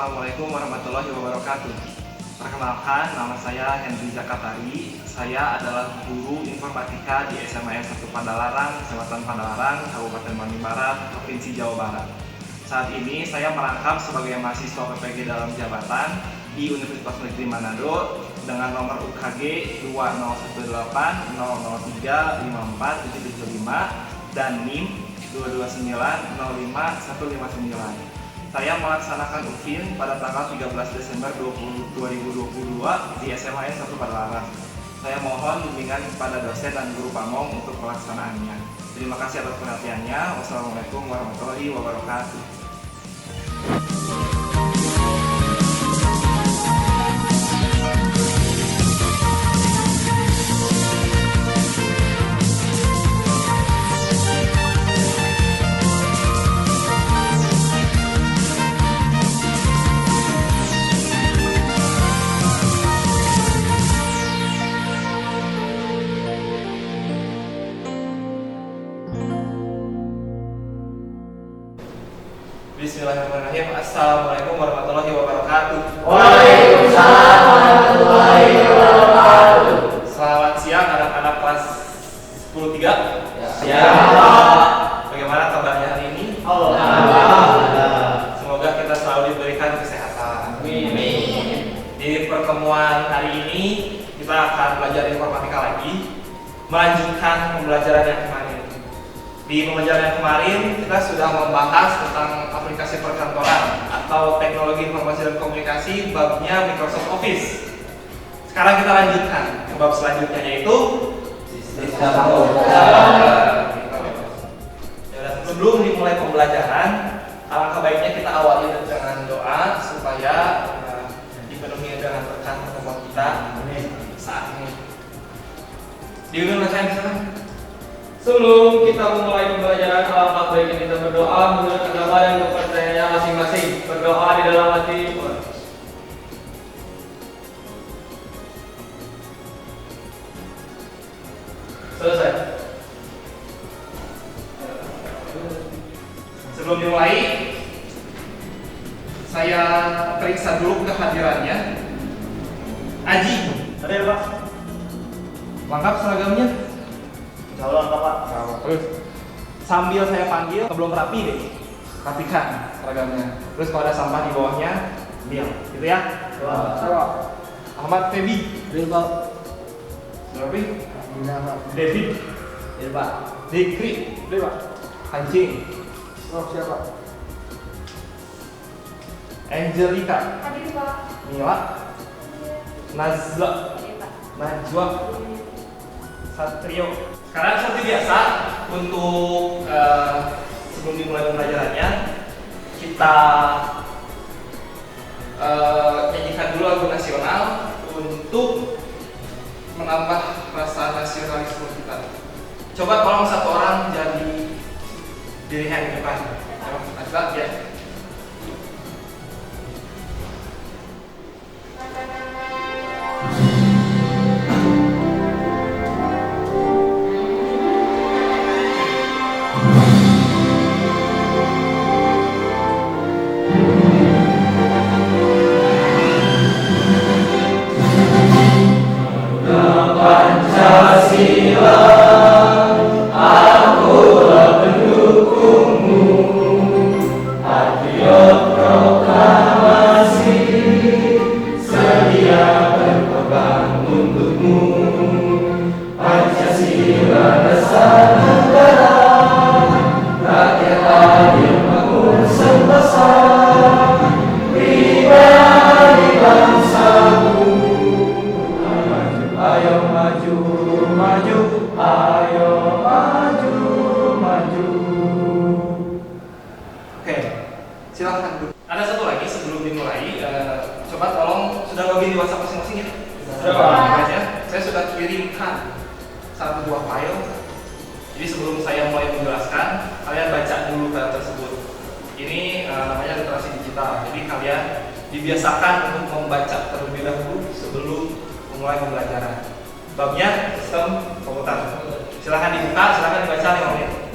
Assalamualaikum warahmatullahi wabarakatuh. Perkenalkan, nama saya Henry Zakatari. Saya adalah guru informatika di SMA 1 Padalarang, Kecamatan Padalarang, Kabupaten Bandung Barat, Provinsi Jawa Barat. Saat ini saya merangkap sebagai mahasiswa PPG dalam jabatan di Universitas Negeri Manado dengan nomor UKG 201800354775 dan NIM 229055159. Saya melaksanakan UKIN pada tanggal 13 Desember 2022 di SMA 1 Padalarang. Saya mohon bimbingan kepada dosen dan guru pamong untuk pelaksanaannya. Terima kasih atas perhatiannya. Wassalamualaikum warahmatullahi wabarakatuh. Bismillahirrahmanirrahim. Assalamualaikum warahmatullahi wabarakatuh. Waalaikumsalam warahmatullahi wabarakatuh. Selamat siang anak-anak kelas 10-3. Siap. Bagaimana kabarnya hari ini? Alhamdulillah. Semoga kita selalu diberikan kesehatan. Amin. Di pertemuan hari ini kita akan belajar informatika lagi, melanjutkan pembelajaran yang kemarin. Di pembelajaran yang kemarin kita sudah membahas tentang aplikasi perkantoran atau teknologi informasi dan komunikasi, babnya Microsoft Office. Sekarang kita lanjutkan ke bab selanjutnya, yaitu Sistem komputer. Sebelum dimulai pembelajaran, alangkah baiknya kita awali dengan doa supaya dipenuhi dengan berkat kemampuan kita saat ini. Diundang saya misalkan. Sebelum kita memulai pembelajaran, alangkah baiknya kita berdoa menurut agama dan kepercayaannya masing-masing. Berdoa di dalam hati. Selesai. Sebelum dimulai, saya periksa dulu kehadirannya. Aji, Ada ya, Pak? lengkap seragamnya? Insya Allah lengkap, Pak. Terus sambil saya panggil, belum rapi deh, rapikan seragamnya. Terus kalau ada sampah di bawahnya, ambil, gitu ya. Ahmad Febi, Pak. Rapi, Iya, Pak. David, Iya, Pak. Dikri, Pak. Kancing, Oh, siapa? Angelika, Hadir Pak. Mila, Nazla, Hadir Pak. Najwa, Satrio. Sekarang seperti biasa, untuk sebelum dimulai pembelajarannya, kita nyanyikan dulu lagu nasional untuk menambah rasa nasionalisme kita. Coba tolong satu orang jadi pilihan di depan. Najwa, ya. Silahkan duduk. Ada satu lagi sebelum dimulai, coba tolong sudah login di WhatsApp masing-masing ya? Sudah. Ya. Saya sudah kirimkan satu buah file. Jadi sebelum saya mulai menjelaskan, kalian baca dulu file tersebut. Ini namanya literasi digital. Jadi kalian dibiasakan untuk membaca terlebih dahulu sebelum memulai pembelajaran. Babnya sistem komputer. Silahkan dibuka, silahkan dibaca 5 menit.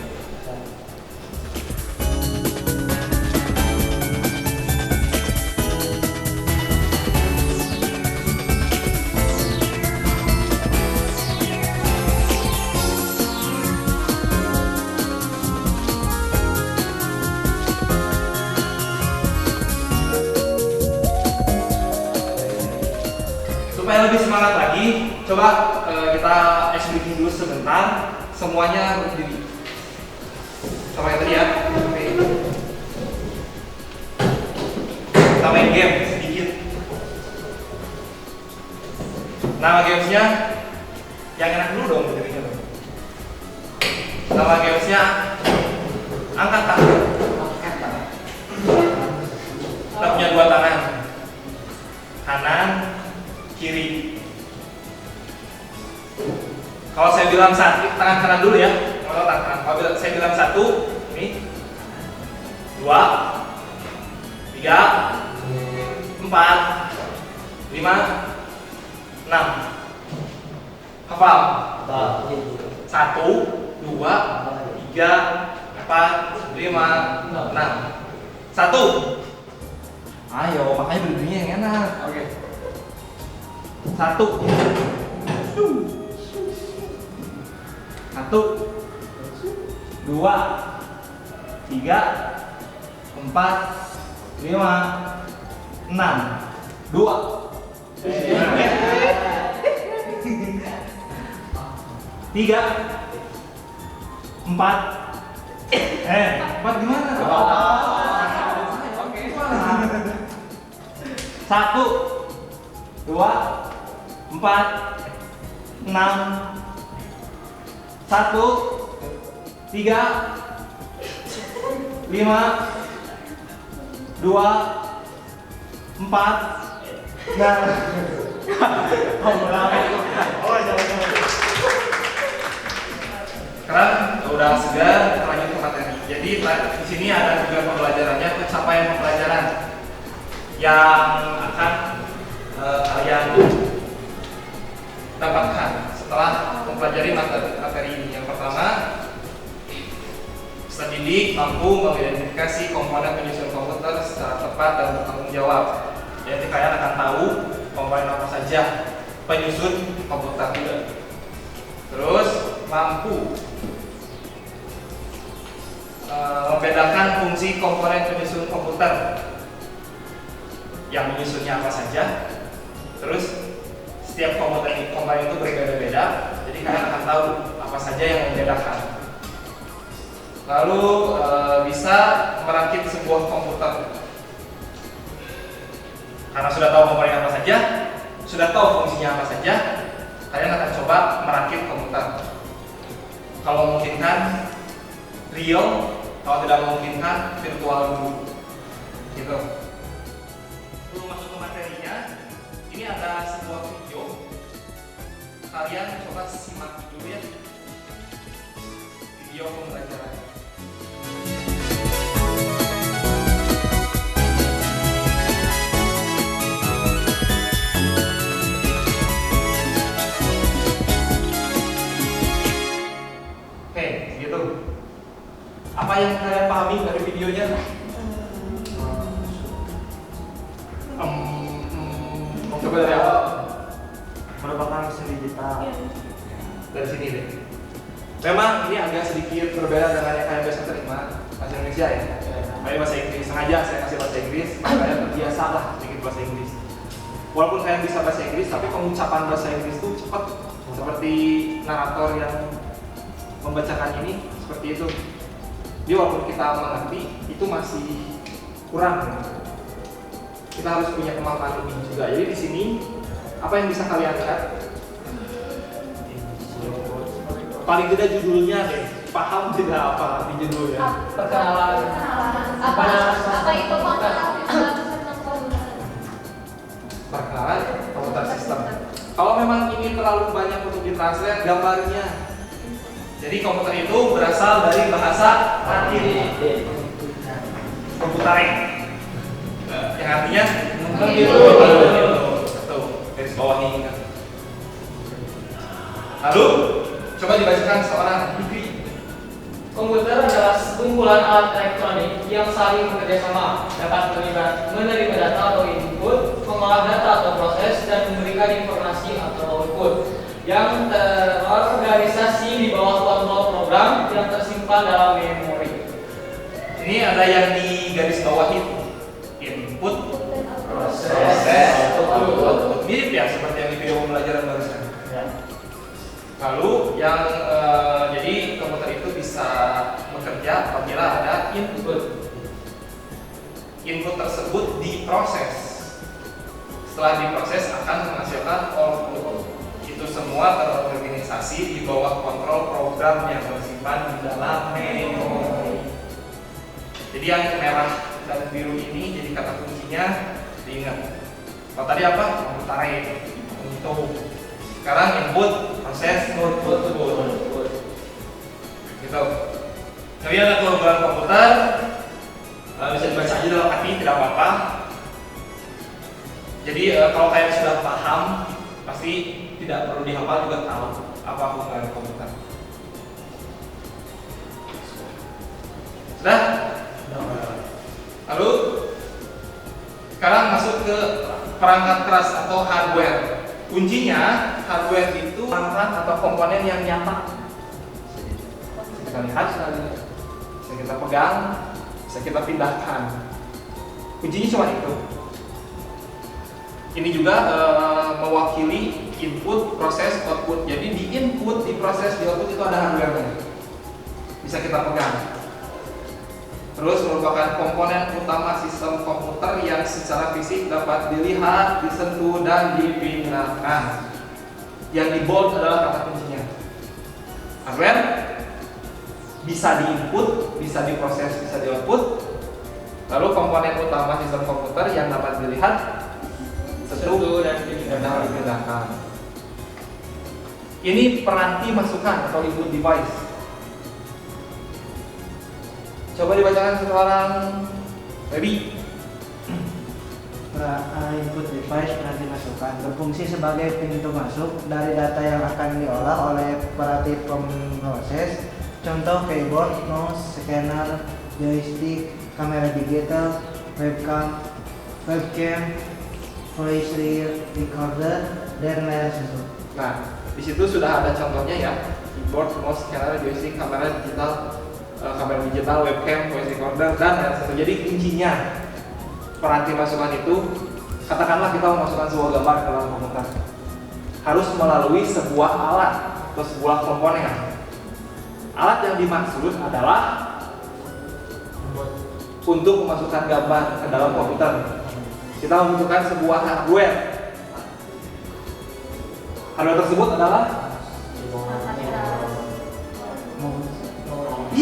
Biar lebih semangat lagi, coba kita ice breaking dulu sebentar. Semuanya berdiri. Sama yang tadi ya. Oke. Kita main game sedikit. Nama gamesnya yang enak dulu dong berdirinya. Nama gamesnya angkat tangan. Kita punya 2 tangan, kanan, kiri. Kalau saya bilang satu, tangan kanan dulu ya. Kalau saya bilang 1, ini 2, 3, 4, 5, 6. Hafal? 1, 2, 3, 4, 5, 6. 1. Ayo, makanya berdirinya yang enak. Oke. 1, 2, 3, 4, 5, 6. 2. 3, 4. 4 gimana? Oke. 1, 2, 4, 6. 1, 3, 5, 2, 4. Nah, sekarang udah segar, kita lanjut ke materi. Jadi di sini ada juga pembelajarannya, pencapaian pembelajaran yang akan kalian dapatkan setelah mempelajari materi ini. Yang pertama, peserta didik mampu mengidentifikasi komponen penyusun komputer secara tepat dan bertanggung jawab. Jadi kalian akan tahu komponen apa saja penyusun komputer. Terus mampu membedakan fungsi komponen penyusun komputer, yang menyusunnya apa saja. Terus setiap komponen itu berbeda-beda, jadi kalian akan tahu apa saja yang membedakan. Lalu bisa merakit sebuah komputer. Karena sudah tahu komponen apa saja, sudah tahu fungsinya apa saja, kalian akan coba merakit komputer. Kalau memungkinkan real, kalau tidak memungkinkan virtual dulu. Gitu. Sebelum masuk ke materinya, ini ada sebuah video. Kalian coba simak dulu ya video pembelajaran. Oke, gitu. Apa yang kalian pahami dari videonya? Coba dari awal. Merupakan mesin digital. Dari sini deh. Memang ini agak sedikit berbeda dengan yang kalian biasa terima bahasa Indonesia ya. Kalian bahasa Inggris, sengaja saya kasih bahasa Inggris, kalian terbiasa lah sedikit bahasa Inggris. Walaupun kalian bisa bahasa Inggris, tapi pengucapan bahasa Inggris itu cepat. Seperti narator yang membacakan ini seperti itu. Jadi walaupun kita mengerti, itu masih kurang. Kita harus punya kemampuan lebih juga. Jadi di sini apa yang bisa kalian lihat? Paling tidak judulnya deh. Paham tidak apa di judulnya? Perkenalan. Apa itu Perkenalan komputer sistem. Kalau memang ini terlalu banyak untuk ditranslate, gambarnya. Jadi komputer itu berasal dari bahasa Latin, komputereng, yang artinya tuh garis bawah ini. Lalu coba dibacakan seorang Fikri. Komputer adalah sekumpulan alat elektronik yang saling bekerja sama, dapat menerima data atau input, mengolah data atau proses, dan memberikan informasi atau output yang terorganisasi di bawah kontrol program yang tersimpan dalam memori. Ini ada yang di garis bawah itu input, proses, output. Mirip ya seperti yang di video Lalu yang jadi komputer itu bisa bekerja apabila ada input. Input tersebut diproses. Setelah diproses akan menghasilkan output. Itu semua terorganisasi di bawah kontrol program yang tersimpan di dalam memori. Jadi yang merah dan biru ini jadi kata kuncinya diingat. Kalau tadi apa? Mengutarain, menghitung. Sekarang input, proses, output. Gitu. Jadi ada keunggulan komputer, bisa dibaca aja dalam hati, tidak apa-apa. Jadi kalau kalian sudah paham, pasti tidak perlu dihafal juga tahu apa keunggulan komputer. Sudah? Lalu sekarang masuk ke perangkat keras atau hardware. Kuncinya hardware itu perangkat atau komponen yang nyata. Kita lihat, bisa kita pegang, bisa kita pindahkan. Kuncinya cuma itu. Ini juga mewakili input, proses, output. Jadi di input, di proses, di output itu ada hardware-nya. Bisa kita pegang. Terus merupakan komponen utama sistem komputer yang secara fisik dapat dilihat, disentuh, dan dipindahkan. Yang di bold adalah kata kuncinya. Hardware bisa diinput, bisa diproses, bisa di-output. Lalu komponen utama sistem komputer yang dapat dilihat, sentuh, dan dipindahkan. Ini peranti masukan atau input device. Coba dibacakan seorang Baby. Input device nanti masukkan berfungsi sebagai pintu masuk dari data yang akan diolah oleh perangkat pemroses. Contoh keyboard, mouse, scanner, joystick, kamera digital, webcam, voice recorder, dan layar sentuh. Nah, di situ sudah ada contohnya ya. Keyboard, mouse, scanner, joystick, kamera digital, webcam, voice recorder, dan layar sentuh. Jadi kuncinya peranti masukan itu, katakanlah kita memasukkan sebuah gambar ke dalam komputer, harus melalui sebuah alat atau sebuah komponen. Alat yang dimaksud adalah untuk memasukkan gambar ke dalam komputer. Kita membutuhkan sebuah hardware. Hardware tersebut adalah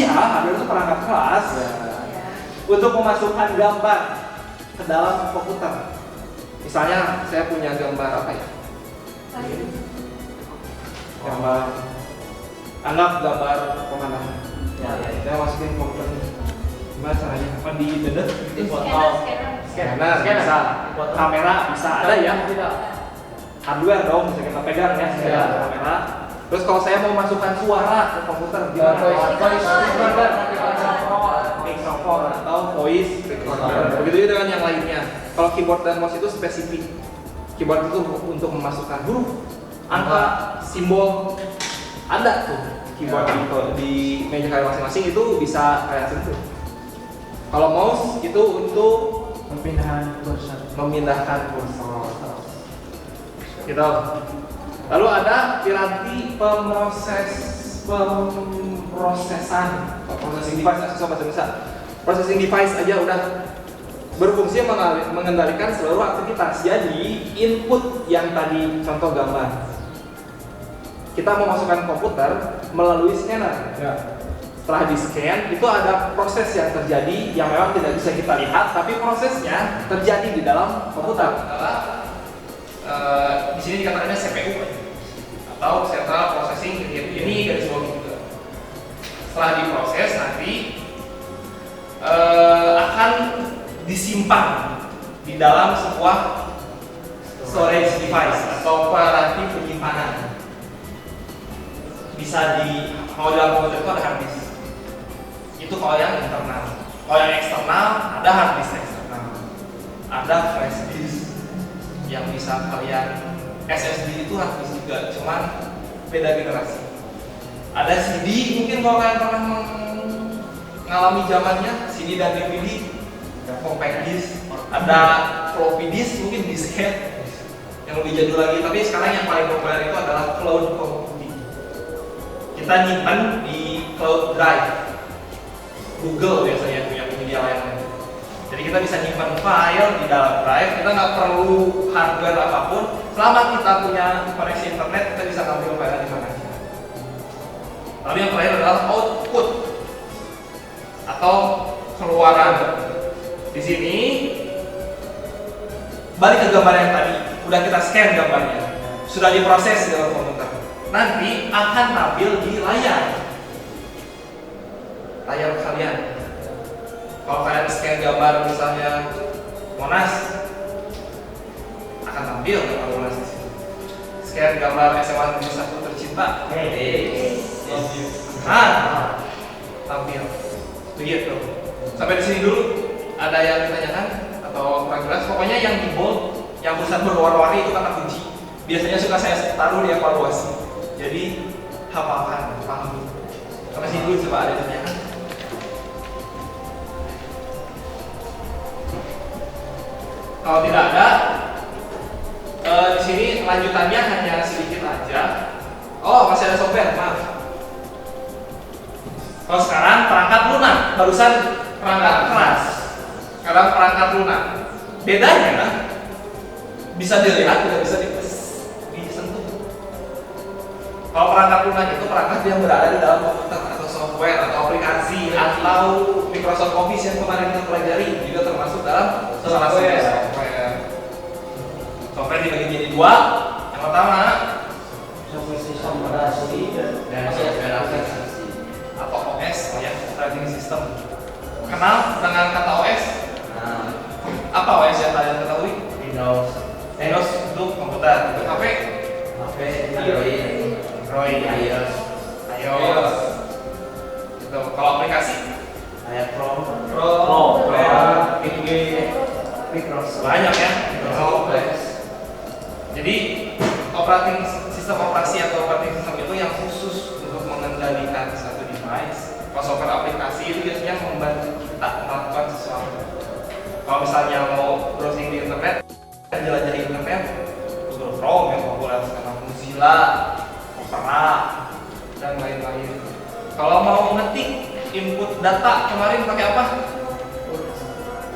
hardware itu perangkat keras untuk memasukkan gambar ke dalam komputer. Misalnya saya punya gambar apa ya? Gambar, anggap gambar pemandangan. Saya masukin komputer. Gimana caranya? Apa di dedet? Scanner bisa, kamera bisa, ada ya? Hardware dong, bisa kita pegang ya, kamera. Terus kalau saya mau masukkan suara ke komputer, gimana? Mikrofon atau voice recorder. Begitu juga dengan yang lainnya. Kalau keyboard dan mouse itu spesifik. Keyboard itu untuk memasukkan huruf, angka, simbol. Ada tuh keyboard di meja kalian masing-masing itu bisa kayak sentuh. Kalau mouse itu untuk Memindahkan kursor. Gitu. Lalu ada piranti pemrosesan, processing device, susah bahasa Indonesia. Processing device aja udah berfungsi mengendalikan seluruh aktivitas. Jadi input yang tadi contoh gambar, kita memasukkan komputer melalui scanner. Setelah di scan itu ada proses yang terjadi yang memang tidak bisa kita lihat, tapi prosesnya terjadi di dalam komputer. Di sini dikatakannya CPU atau Central Processing Unit. Ini garis bawah juga. Setelah diproses nanti akan disimpan di dalam sebuah storage device atau peranti penyimpanan. Bisa kalau dalam komputer itu ada hard disk. Itu kalau yang internal. Kalau yang eksternal ada hard disk eksternal, ada flash disk yang bisa kalian SSD itu hard disk juga, cuman beda generasi. Ada CD, mungkin kalau kalian pernah mengalami zamannya CD dan DVD, ada compact disk, ada floppy disk, mungkin disket yang lebih jadul lagi. Tapi sekarang yang paling populer itu adalah cloud computing. kita nyimpan di cloud drive. Google biasanya punya penyedia layanan. Jadi kita bisa nyimpan file di dalam drive, kita nggak perlu hardware apapun. Selama kita punya koneksi internet, kita bisa ngambil file di mana aja. Lalu yang terakhir adalah output atau keluaran. Di sini balik ke gambar yang tadi, udah kita scan gambarnya, sudah diproses di dalam komputer. Nanti akan tampil di layar kalian. Kalau kalian scan gambar misalnya Monas, akan tampil gambar Monas di sini. Scan gambar SMA Negeri 1 tercinta, tampil. Begitu. Sampai di sini dulu. Ada yang ditanyakan atau kurang jelas? Pokoknya yang di bold, yang tulisan berwarna-warni itu kata kunci. Biasanya suka saya taruh di evaluasi. Jadi hafalkan, paham. Sampai sini dulu, coba ada yang ditanyakan. Kalau tidak ada, di sini lanjutannya hanya sedikit aja. Oh, masih ada software, maaf. Kalau sekarang perangkat lunak, barusan perangkat keras. Sekarang perangkat lunak. Bedanya bisa dilihat, tidak bisa disentuh. Kalau perangkat lunak itu perangkat yang berada di dalam komputer atau software atau aplikasi atau Microsoft Office yang kemarin kita pelajari juga termasuk dalam salah satu software. Software dibagi jadi dua. Yang pertama software sistem operasi dan software aplikasi atau OS ya, operating system. Kenal dengan kata OS? Apa OS yang kalian ketahui? Windows untuk komputer. Untuk HP? Android, iOS. Gitu. Kalau aplikasi? Chrome, Microsoft. Banyak ya. Jadi sistem operasi atau operating system itu yang khusus untuk mengendalikan satu device. Kalau software aplikasi itu biasanya membantu kita melakukan sesuatu. Kalau misalnya mau browsing di internet, jelajahi internet, Google Chrome yang populer sekarang, Mozilla, Opera, dan lain-lain. Kalau mau ngetik input data kemarin pakai apa?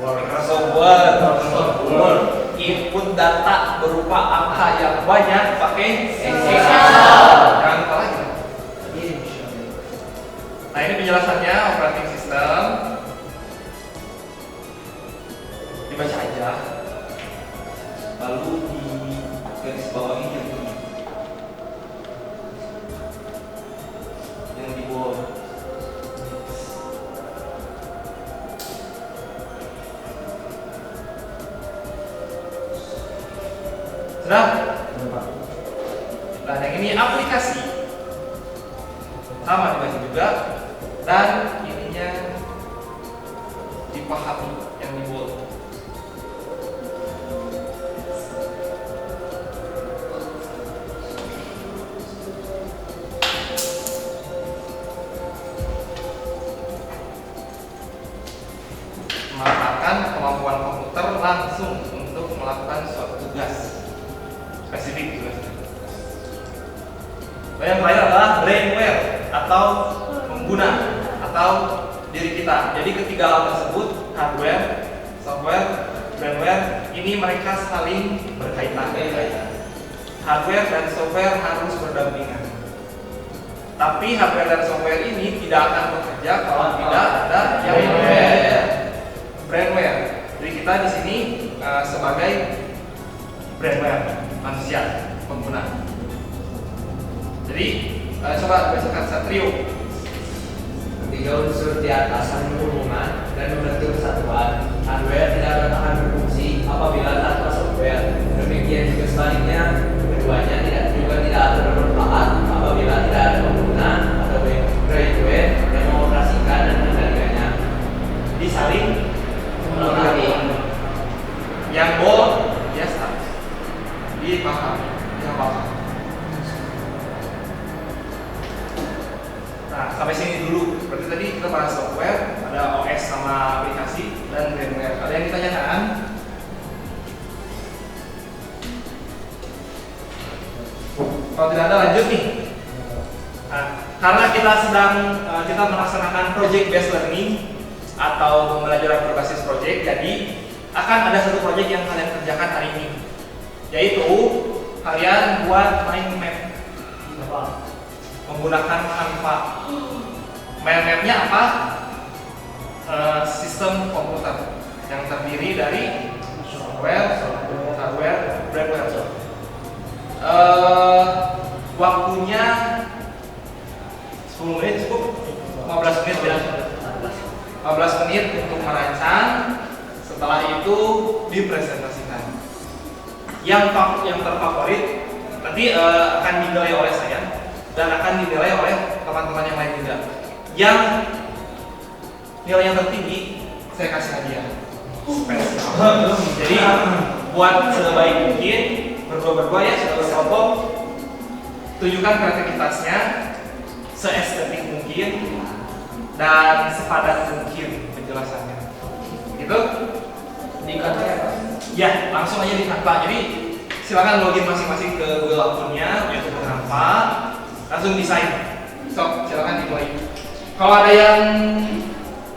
Microsoft Word. Input data berupa angka yang banyak pakai Excel. Jangan lupa lagi. Nah, ini penjelasannya operating system. Dibaca aja. Lalu di garis bawahi yang ini. Yang di bold. Sudah? Nah, yang ini aplikasi. Sama dibaca juga. Dan ininya dipahami yang di bold. Memanfaatkan kemampuan komputer langsung untuk melakukan suatu tugas spesifik tugasnya. Yang terakhir adalah brainware atau pengguna atau diri kita. Jadi ketiga hal tersebut, hardware, software, brainware, ini mereka saling berkaitan. Hardware dan software harus berdampingan. Tapi hardware dan software ini tidak akan bekerja kalau tidak ada yang brainware. Jadi kita di sini sebagai brainware, manusia, pengguna. Jadi coba bacakan Satrio. Ketiga unsur di atas saling berhubungan dan membentuk kesatuan. Hardware tidak akan berfungsi apabila tanpa software. Demikian juga sebaliknya, keduanya juga tidak akan bermanfaat apabila tidak ada pengguna atau brainware yang mengoperasikan dan mengendalikannya. Jadi saling melengkapi. Yang bold biasa dipahami, dihafalkan. Nah, sampai sini dulu. Berarti tadi kita bahas software, ada OS sama aplikasi dan brainware. Ada yang ditanyakan? Kalau tidak ada lanjut nih. Nah, karena kita melaksanakan project based learning atau pembelajaran berbasis project, jadi akan ada satu project yang kalian kerjakan hari ini, yaitu kalian buat mind map menggunakan Canva. Mind mapnya apa? Sistem komputer yang terdiri dari software, hardware, firmware. Waktunya 10 menit cukup? 15 menit ya? 15 menit untuk merancang, setelah itu dipresentasikan. Yang terfavorit nanti akan dinilai oleh saya dan akan dinilai oleh teman-teman yang lain juga. Yang nilai yang tertinggi saya kasih hadiah spesial. Jadi buat sebaik mungkin berdua ya, sudah berkelompok, tunjukkan kreativitasnya seestetik mungkin dan sepadat mungkin penjelasannya. Gitu? Di Canva ya, langsung aja di Canva. Jadi silakan login masing-masing ke Google akunnya, YouTube Canva, langsung desain. So, silakan dimulai. Kalau ada yang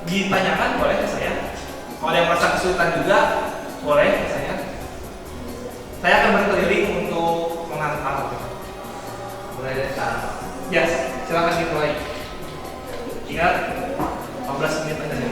ditanyakan boleh ke saya. Kalau ada yang merasa kesulitan juga boleh ke saya. Saya akan berkeliling untuk mengantar. Mulai dari sekarang. Yes, silakan dimulai. Ingat 15 menit aja.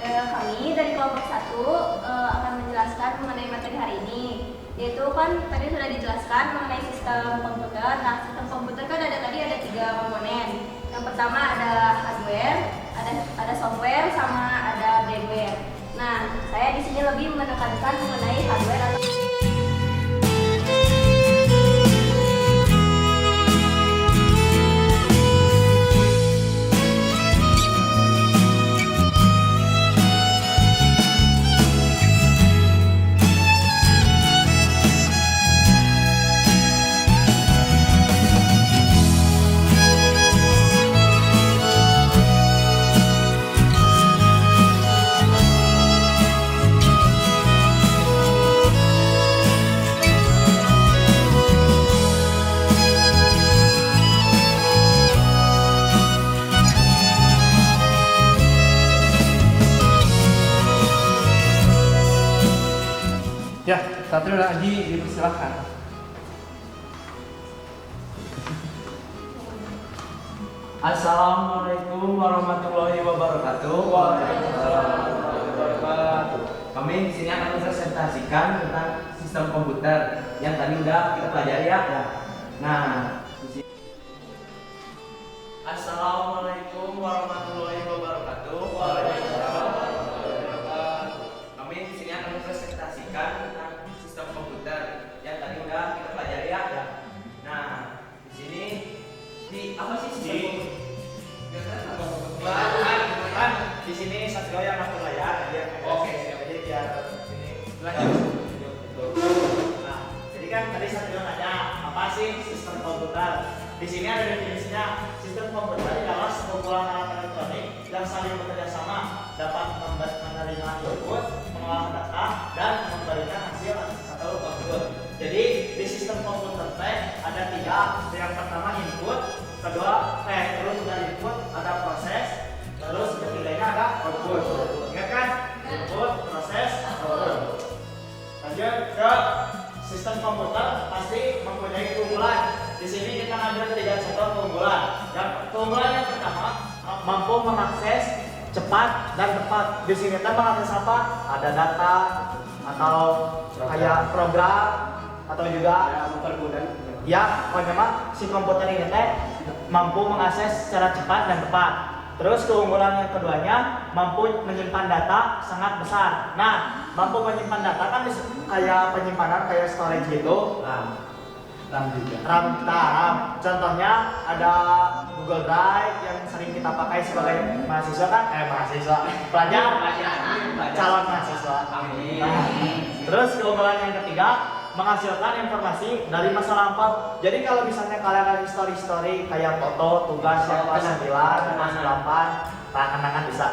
Kami dari kelompok 1 akan menjelaskan mengenai materi hari ini, yaitu kan tadi sudah dijelaskan mengenai sistem komputer. Nah, sistem komputer kan tadi ada 3 komponen. Yang pertama ada hardware, ada software, sama ada firmware. Nah, saya di sini lebih menekankan mengenai hardware atau Ya, Satrio dan Aji dipersilahkan. Assalamualaikum warahmatullahi wabarakatuh. Waalaikumsalam warahmatullahi wabarakatuh. Kami di sini akan mempresentasikan tentang sistem komputer yang tadi udah kita pelajari ya. Nah, di sini. Assalamualaikum warahmatullahi wabarakatuh. Waalaikumsalam. apa sih sistem kan di sini Satrio yang aku layar dia. Oke. Jadi biar ini Lanjut. Nah, jadi kan tadi Satrio nanya apa sih sistem komputer? Di sini ada definisinya. Sistem komputer adalah sekumpulan alat elektronik yang saling bekerja sama, dapat menerima input, mengolah data, dan memberikan hasil atas satu output. Jadi di sistem komputer ada 3. Yang pertama input, terus sudah input ada proses, terus ketiganya ada output. Ingat kan? Input, proses, output. Lanjut ke sistem komputer pasti mempunyai keunggulan. Di sini kita ambil 3 contoh keunggulan. Keunggulan yang pertama mampu mengakses cepat dan tepat. Di sini kita mengakses apa? Ada data atau kayak program atau juga ya, pokoknya mah si komputer ini teh mampu mengakses secara cepat dan tepat. Terus keunggulan yang keduanya mampu menyimpan data sangat besar. Nah, mampu menyimpan data kan kayak penyimpanan kayak storage gitu. RAM. Contohnya ada Google Drive yang sering kita pakai sebagai mahasiswa kan? Pelajar, calon mahasiswa. Nah, terus keunggulan yang ketiga menghasilkan informasi dari masa lampau. Jadi kalau misalnya kalian ada story kayak foto, tugas yang kelas 9, kelas 8, kenangan bisa.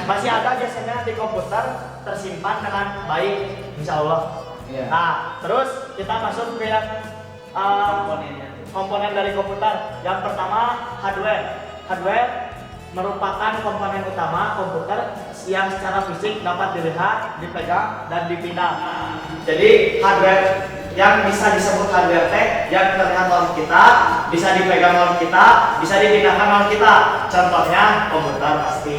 Masih ada biasanya di komputer tersimpan dengan baik, insya Allah. Nah, terus kita masuk ke yang komponen dari komputer. Yang pertama hardware merupakan komponen utama komputer yang secara fisik dapat dilihat, dipegang, dan dipindah. Jadi hardware yang bisa disebut hardware teh yang terlihat oleh kita, bisa dipegang oleh kita, bisa dipindahkan oleh kita. Contohnya komputer pasti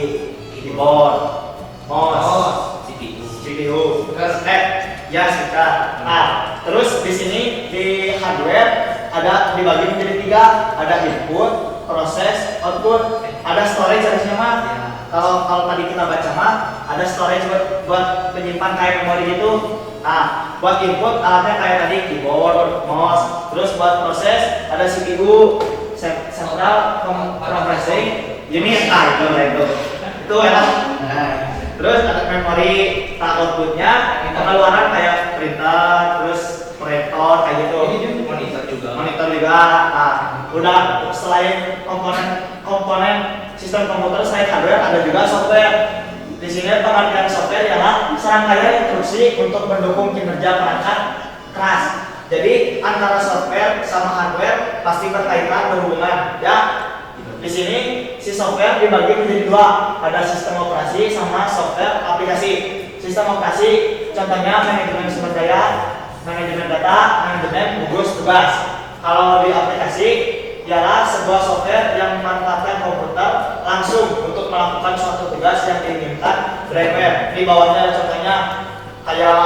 keyboard, mouse, CPU, speaker. Nah, terus di sini di hardware ada dibagi menjadi 3, ada input, proses, output, ada storage harusnya mah. Kalau tadi kita baca mah ada storage buat penyimpan kayak memori gitu. Nah, buat input alatnya kayak tadi keyboard, mouse. Terus buat proses ada CPU, central processing unit. Itu enak. Nah, terus ada memori. Outputnya pengeluaran kayak printer, terus proyektor kayak gitu. Ini monitor juga. Nah, udah selain komponen sistem komputer selain hardware ada juga software. Di sini pengertian software adalah serangkaian instruksi untuk mendukung kinerja perangkat keras. Jadi antara software sama hardware pasti berkaitan berhubungan, ya. Di sini si software dibagi menjadi 2, ada sistem operasi sama software aplikasi. Sistem operasi contohnya manajemen sumber daya, manajemen data, manajemen gugus tugas. Kalau di aplikasi ialah sebuah software yang memanfaatkan komputer langsung untuk melakukan suatu tugas yang diinginkan brainware. Di bawahnya ada contohnya kayak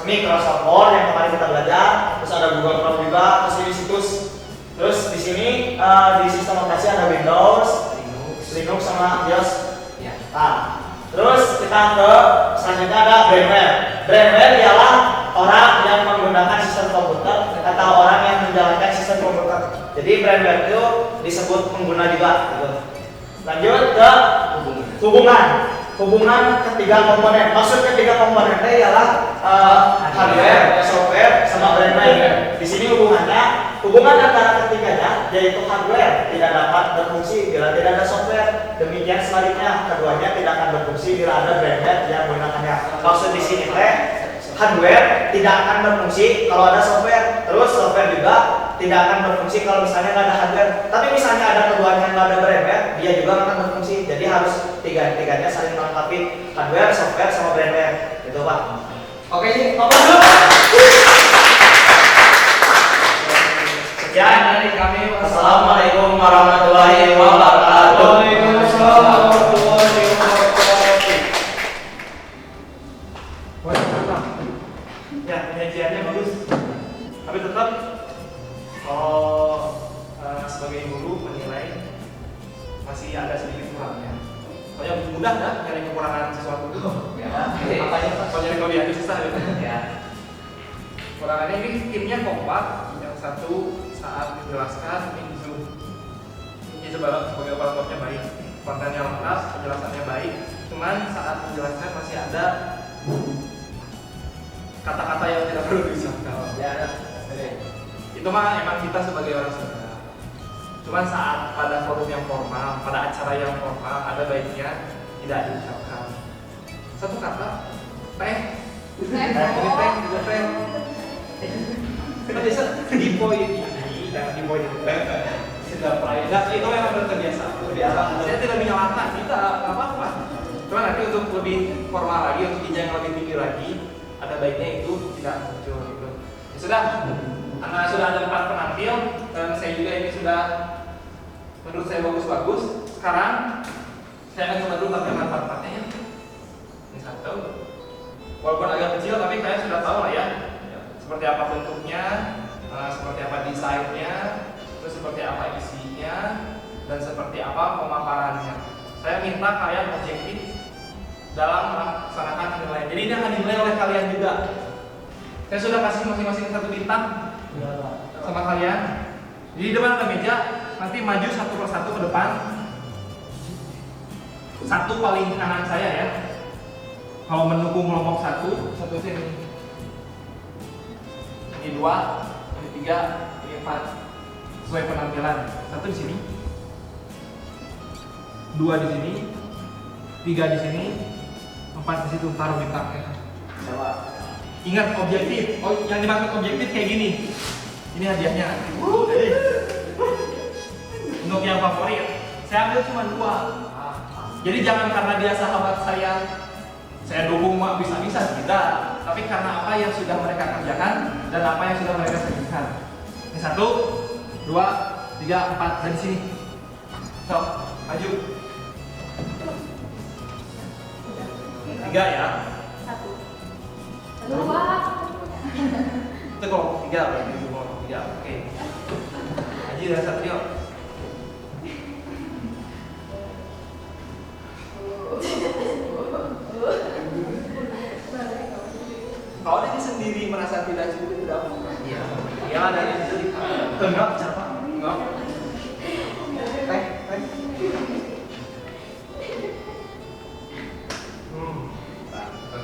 Microsoft Word yang kemarin kita belajar, terus ada Google Chrome juga, terus ini situs. Terus di sini di sistem operasi ada Windows, Linux sama BIOS. Nah, terus kita ke selanjutnya ada brainware. Brainware ialah orang yang menggunakan sistem komputer atau orang yang menjalankan sistem komputer. Jadi brainware itu disebut pengguna juga. Gitu. Lanjut ke hubungan ketiga komponen. Maksud ketiga komponen itu ialah hardware, software, sama brainware. Di sini hubungan antara ketiganya yaitu hardware tidak dapat berfungsi bila tidak ada software. Demikian sebaliknya, keduanya tidak akan berfungsi bila ada brainware yang menggunakannya. Maksud di sini hardware tidak akan berfungsi kalau ada software. Terus software juga tidak akan berfungsi kalau misalnya nggak ada hardware. Tapi misalnya ada keduanya nggak ada brainware, dia juga akan berfungsi. Jadi harus tiganya saling melengkapi, hardware, software, sama brainware. Gitu Pak. Oke sih, apa dulu? Sekian dari kami. Assalamualaikum warahmatullahi wabarakatuh. Waalaikumsalam warahmatullahi wabarakatuh. Ya, penyajiannya bagus. Tapi tetap kalau sebagai guru menilai masih ada sedikit kurangnya. Soalnya mudah dah nyari kekurangan sesuatu itu. Apanya Pak? Kalau nyari kelebihan itu susah gitu. Kekurangannya ini timnya kompak. Yang satu saat menjelaskan ini zoom. kontennya lengkap, penjelasannya baik. Cuman saat menjelaskan masih ada kata-kata yang tidak perlu diucapkan. Ya, ada. Itu mah emang kita sebagai orang Sunda. Cuman saat pada forum yang formal, pada acara yang formal, ada baiknya tidak diucapkan. Satu kata, teh. Ini teh, juga teh. Biasa di poin ini dan di poin itu sudah pernah. Nah, itu memang terbiasa. Saya tidak menyalahkan, kita nggak apa-apa. Cuma nanti untuk lebih formal lagi, untuk jenjang yang lebih tinggi lagi, ada baiknya itu tidak muncul gitu. Ya sudah, karena sudah ada 4 penampil dan saya juga ini sudah menurut saya bagus-bagus. Sekarang saya akan coba dulu pakai manfaat-manfaatnya ya. Ini satu. Walaupun agak kecil tapi kalian sudah tahu lah ya. Seperti apa bentuknya, seperti apa desainnya, terus seperti apa isinya, dan seperti apa pemaparannya. Saya minta kalian objektif dalam melaksanakan penilaian. Jadi ini akan dinilai oleh kalian juga. Saya sudah kasih masing-masing 1 bintang sama kalian. Jadi di depan ada meja, nanti maju satu persatu ke depan. Satu paling kanan saya ya. Kalau mendukung kelompok satu sini. Ini 2, ini 3, ini 4. Sesuai penampilan. 1 di sini. 2 di sini. 3 di sini. 4 di situ, taruh bintangnya. Ingat objektif. Oh, yang dimaksud objektif kayak gini. Ini hadiahnya. Untuk yang favorit, saya ambil cuma 2. Jadi jangan karena dia sahabat saya dukung bisa-bisa tidak. Tapi karena apa yang sudah mereka kerjakan dan apa yang sudah mereka sajikan. Ini 1, 2, 3, 4 dari sini. So, maju. 3 ya. 1, 2. Itu kelompok 3 berarti itu kelompok 3. Oke. Haji dan Satrio. Kalau dia sendiri merasa tidak cukup tidak apa-apa. Iya. Iya dari itu. Enggak, siapa? Enggak. Teh.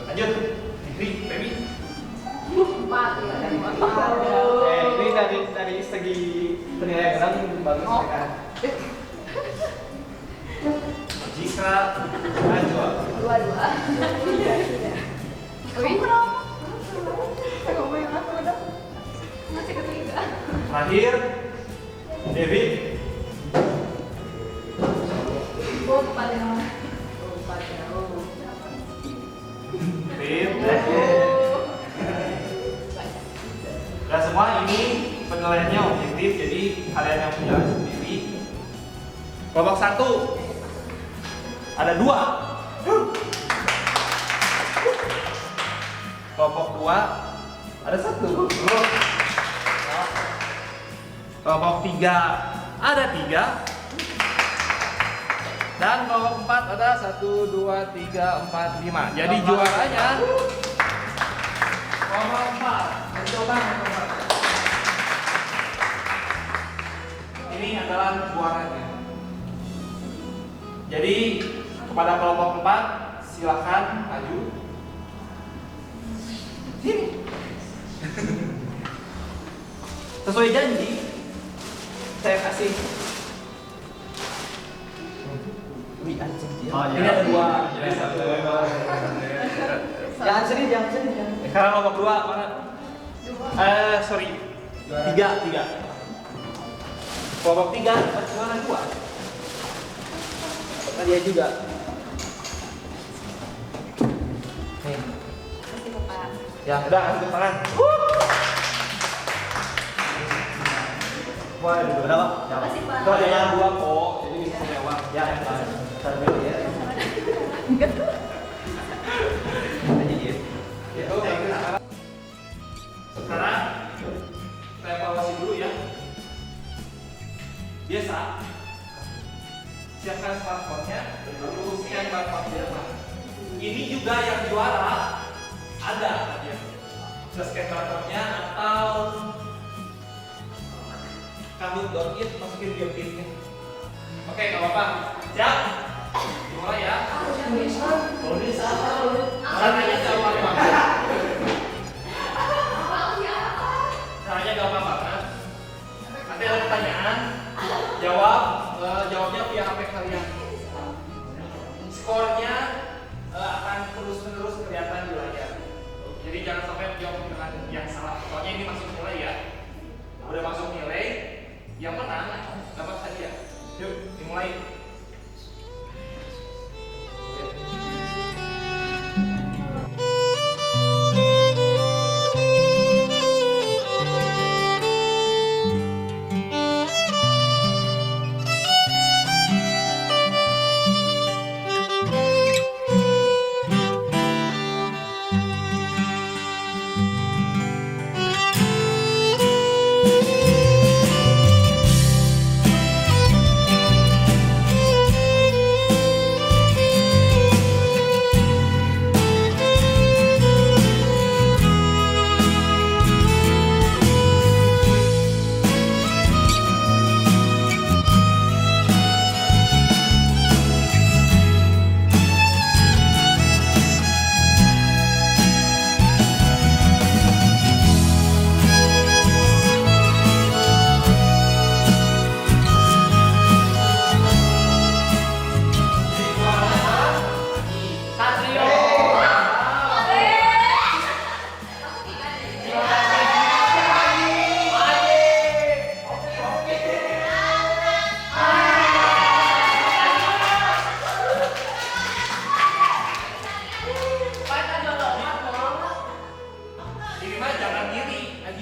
Lanjut. Fikri, baby. 4 ya. Ini dari segi penilaian bagus ya kan. Jika maju. 2. Wih. Aku mau yang apa udah? Masih ketiga. Terakhir, David. 4 ya. Nah semua ini penilaiannya objektif, jadi kalian yang menilai sendiri. Kelompok 1 ada 2. Kelompok 2 ada 1. Kelompok 3 ada 3. Dan kelompok 4 ada 1, 2, 3, 4, 5. Jadi juaranya kelompok 4. Mencoba. Ini adalah juaranya. Jadi kepada kelompok 4 silakan maju. Sini. Sesuai janji saya kasih. Oh, Ini ada 2. Jangan sedih. Sekarang kelompok 2 mana? Sorry. 3. Kelompok 3 mana 2? Dia juga. Nih. Kasih Bapak. Ya, udah kasih tangan. Wah, ada berapa? Kasih Pak. Itu ada yang 2 kok, jadi bisa lewat. Ya, ntar dulu ya. Itu sekarang kita evaluasi dulu ya. Biasa. Siapkan smartphone-nya, lalu scan barcode-nya. Ini juga yang juara ada ya. Bisa scan barcode-nya atau kamu download masukin di Oke, nggak apa-apa. Siap? Dimulai ya. Tulis apa lu? Caranya gampang banget. Caranya gampang banget. Nanti ada pertanyaan, jawabnya via HP kalian. Skornya akan terus-menerus kelihatan di layar. Jadi jangan sampai jawab dengan yang salah. Soalnya ini masuk nilai ya. Udah masuk nilai, yang menang dapat hadiah. Yuk, dimulai.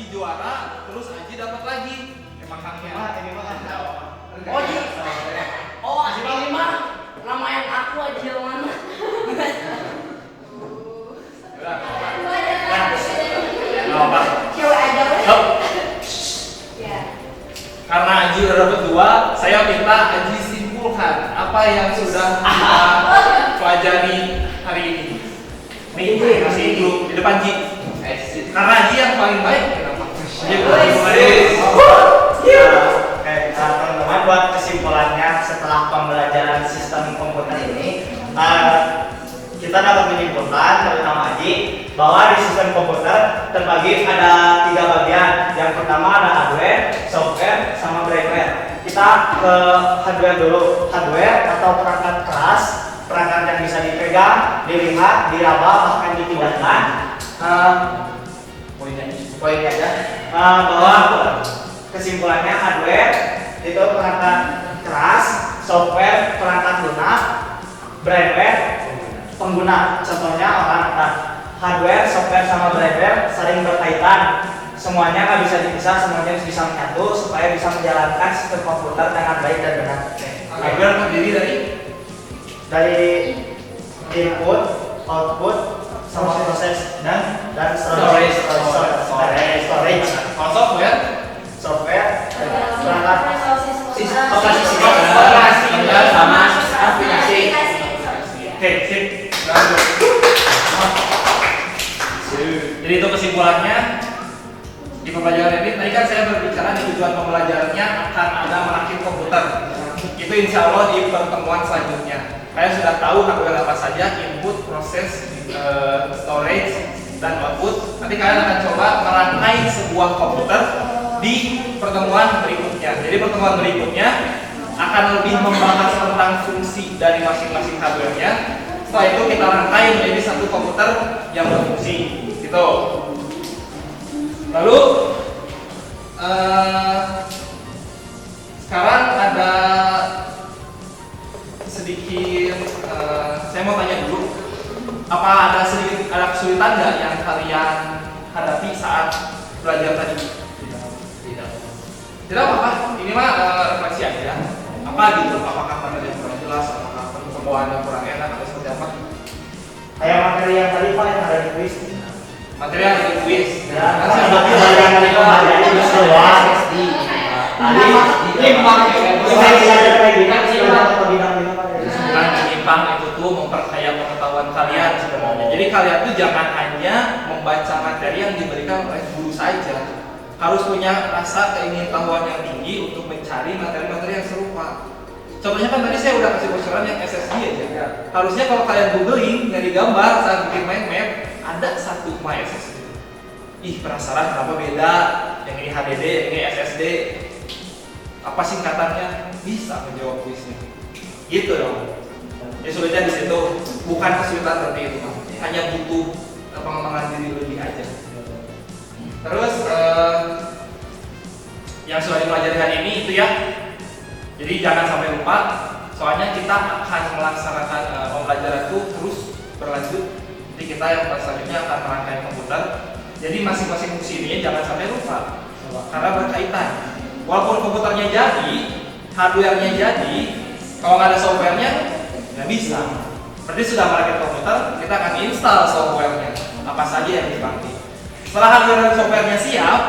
Juara, terus Aji dapat lagi. Emang haknya. Ini mah kan. Oh iya. Oh ini mah nama yang aku aja yang mana? Udah. Nggak apa. Cewek aja. Ya. Karena Aji udah dapat 2, saya minta Aji simpulkan apa yang sudah kita pelajari hari ini. Nih, kasih dulu di depan Ji. Karena Aji yang paling baik. Oke, teman-teman, buat kesimpulannya setelah pembelajaran sistem komputer ini, kita dapat menyimpulkan, terutama Aji, bahwa di sistem komputer terbagi ada 3 bagian. Yang pertama ada hardware, software, sama brainware. Kita ke hardware dulu. Hardware atau perangkat keras, perangkat yang bisa dipegang, dilihat, diraba, bahkan dipindahkan. Poinnya aja. Bahwa kesimpulannya hardware itu perangkat keras, software perangkat lunak, brainware pengguna. Contohnya orang hardware, software sama brainware saling berkaitan. Semuanya nggak bisa dipisah, semuanya bisa menyatu supaya bisa menjalankan sistem komputer dengan baik dan benar. Hardware terdiri Dari input, output, sama proses dan storage. Kalau software, perangkat Operasi sistem sama aplikasi. oke, sip. Lanjut. Jadi itu kesimpulannya di pembelajaran ini. Tadi kan saya berbicara di tujuan pembelajarannya akan ada merakit komputer. Itu insya Allah di pertemuan selanjutnya. Kalian sudah tahu hardware apa saja, input, proses, storage, dan output. Nanti kalian akan coba merangkai sebuah komputer di pertemuan berikutnya. Jadi pertemuan berikutnya akan lebih membahas tentang fungsi dari masing-masing hardware-nya. Setelah itu kita rangkai menjadi satu komputer yang berfungsi. Gitu. Lalu sekarang ada sedikit, saya mau tanya dulu, apa ada kesulitan nggak yang kalian hadapi saat belajar tadi? Tidak apa-apa, ini mah refleksi aja. Apa gitu? Apakah materi yang kurang jelas? Apakah pembawaannya kurang enak atau seperti apa? kayak materi yang tadi Pak yang ada di kuis. Materi yang ada di kuis. Ya, tapi yang tadi pembelajaran itu luas. Tadi Nyimpang. saya belajar kayak gini kan atau bidang-bidang Pak. Bukan menyimpang, itu tuh memperkaya pengetahuan kalian sebenarnya. Jadi kalian tuh jangan hanya membaca materi yang diberikan oleh guru saja. Harus punya rasa keingintahuan yang tinggi untuk mencari materi-materi yang serupa. Contohnya kan tadi saya udah kasih bocoran yang SSD aja. Harusnya kalau kalian googling nyari gambar saat bikin mind map ada satu my SSD. Ih penasaran kenapa beda? Yang ini HDD, yang ini SSD. Apa singkatannya? Bisa menjawab kuisnya. Gitu dong. Ya sulitnya di situ. Bukan kesulitan seperti itu, Bang. Hanya butuh pengembangan diri lebih aja. Terus yang sudah dipelajari hari ini itu ya. Jadi jangan sampai lupa. Soalnya kita akan melaksanakan pembelajaran itu terus berlanjut. Jadi kita yang selanjutnya akan merangkai komputer. Jadi masing-masing fungsi ini jangan sampai lupa. Karena berkaitan. Walaupun komputernya jadi, hardware-nya jadi, kalau nggak ada software-nya nggak bisa. Berarti sudah merakit komputer, kita akan install software-nya. Apa saja yang dipakai. Setelah hardware dan software-nya siap,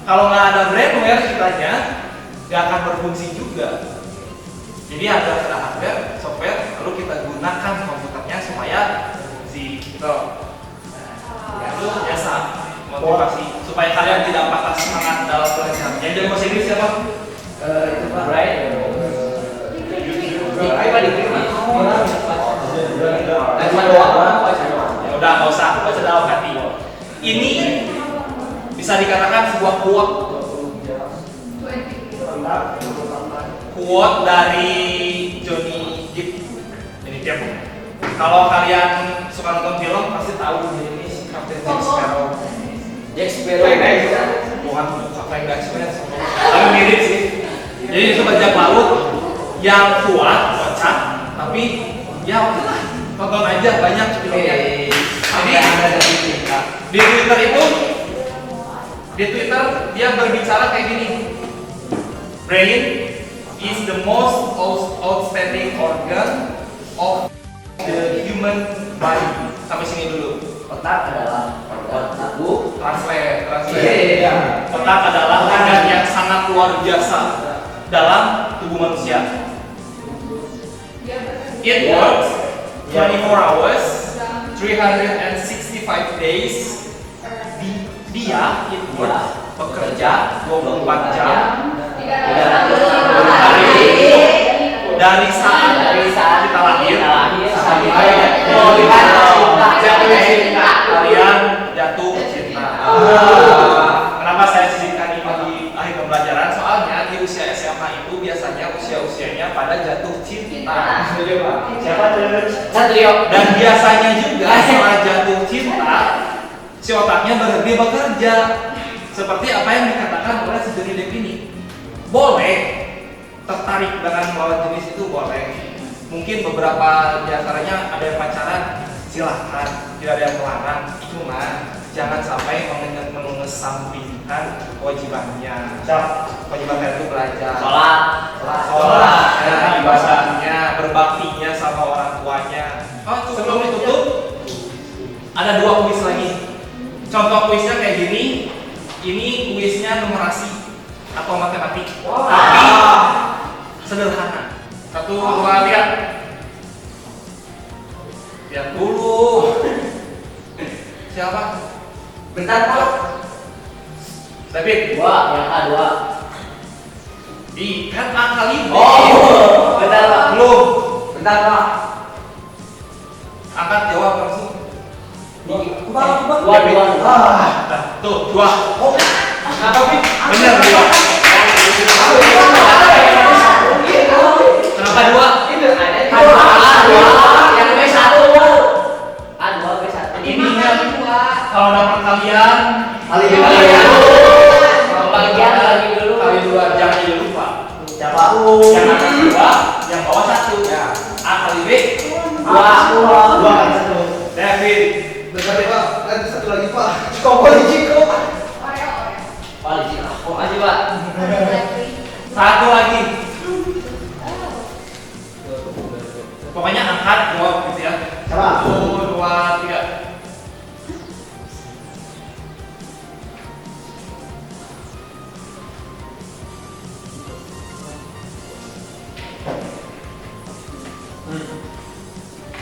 kalau nggak ada brainware kitanya nggak akan berfungsi juga. Jadi ada hardware, software, lalu kita gunakan komputernya supaya berfungsi. Gitu. Itu biasa motivasi supaya kalian tidak patah semangat dalam belajar. Yang jadi bahasa Inggris siapa? Itu Pak. Brian. Ya udah nggak usah baca dalam hati. Ini bisa dikatakan sebuah quote dari Johnny Depp. Ini dia. Kalau kalian suka nonton film pasti tahu ini si Captain Jack Sparrow. Jack Sparrow. Bukan Frank Dutchman, tapi mirip sih. Jadi itu bajak laut yang kuat, kocak, tapi ya oke lah, tonton aja banyak filmnya. Jadi di Twitter itu, dia berbicara kayak gini. Brain is the most outstanding organ of the human body. Sampai sini dulu. Otak adalah organ tubuh. Translate. Iya. Otak adalah organ yang sangat luar biasa dalam tubuh manusia. It works 24 hours, 365 days. Dia bekerja 24 jam dari saat kita lahir sampai kalian jatuh cinta. Kenapa saya sisipkan ini di akhir pembelajaran? Soalnya di usia SMA itu biasanya usianya pada jatuh cinta. Siapa tuh? Satrio. Dan biasanya juga setelah jatuh cinta, si otaknya berhenti bekerja. Seperti apa yang dikatakan oleh si Johnny Depp ini. Boleh tertarik dengan lawan jenis itu boleh. Mungkin beberapa diantaranya ada yang pacaran, silahkan, tidak ada yang melarang. Cuma jangan sampai mengesampingkan kewajibannya. Kewajibannya itu belajar, sholat, ibadahnya, berbaktinya sama orang tuanya. Sebelum ditutup, ada 2 kuis lagi. Contoh kuisnya kayak gini. Ini kuisnya numerasi atau matematik, tapi sederhana. 1, 2, 3. Lihat dulu. Siapa? Bentar Pak. David. 2 yang A2. Kan A kali B. Oh, bentar Pak. Belum. Bentar Pak. Angkat jawab langsung. Dua. Tuh, 2. Kenapa Fit? Bener 2. Kenapa 2? Itu ada A2 yang B1. A2 B1. Ini kan kalau nama kalian Kalau bagian lagi dulu. kali 2 jangan lupa. Siapa? Yang atas 2, yang bawah 1. A kali B 2 kali 1. David. Bentar ya Pak, nanti satu lagi Pak. Ciko. Oh, aja Pak. 1 lagi. Pokoknya angkat jawab gitu ya. Siapa? 1, 2, 3.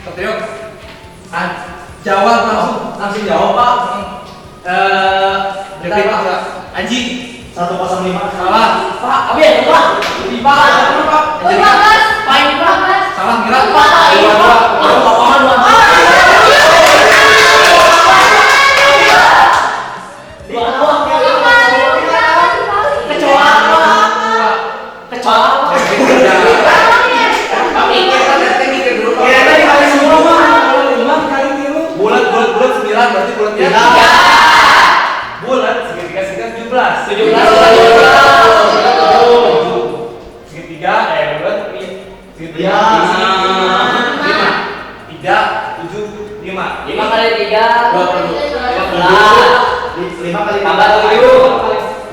Satrio, jawab langsung jawab Pak. David Pak. Anji 105. salah. Pak, Abis, Pak. 5 Pak. 15. Pak Iya. 5, 3, 7, 5. 5 kali 3 15. 5 kali Tambah 7.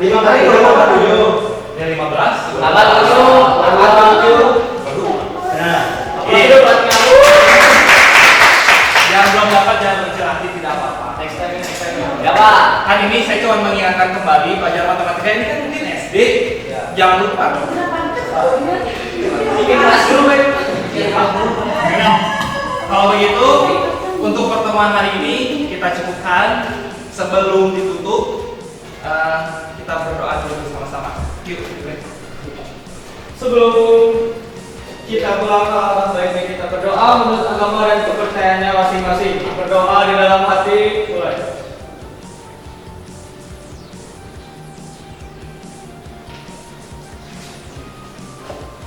5 kali 2 tambah 7. Ya 15. Tambah 7. Tambah 7. Baru. Nah, Itu buat kamu. Yang belum dapat jangan bercerita, tidak apa-apa. Next time. Ya Pak. Kan ini saya cuma mengingatkan kembali pelajaran matematika ini kan mungkin SD. Jangan lupa. Bikin kelas dulu, Pak. Kalau begitu, untuk pertemuan hari ini kita cukupkan. Sebelum ditutup, kita berdoa dulu bersama-sama. Yuk. Sebelum kita pulang ke alam baiknya kita berdoa menurut agama dan kepercayaannya masing-masing. Berdoa di dalam hati, mulai.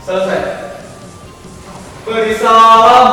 Selesai. Beri salam.